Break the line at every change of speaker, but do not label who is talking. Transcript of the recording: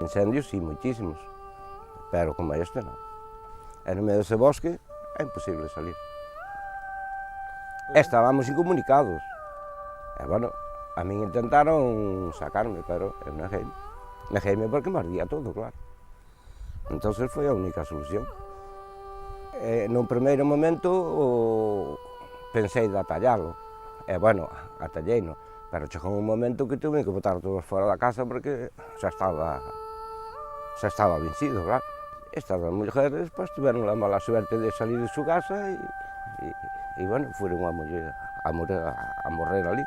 Incendios, sí, moitísimos, pero como este non. E no medio dese bosque é imposible salir. Estábamos incomunicados. E, bueno, a min intentaron sacarme, pero eu negueime. Negueime porque me ardía todo, claro. Entón foi a única solución. Nun primeiro momento pensei de atallalo. E, bueno, atalleino. Pero chegou un momento que tuve que botar todos fora da casa porque xa estaba vencido, claro. Estas das mulleres pues, tiveron a mala suerte de salir de su casa e bueno, fueron a morrer ali.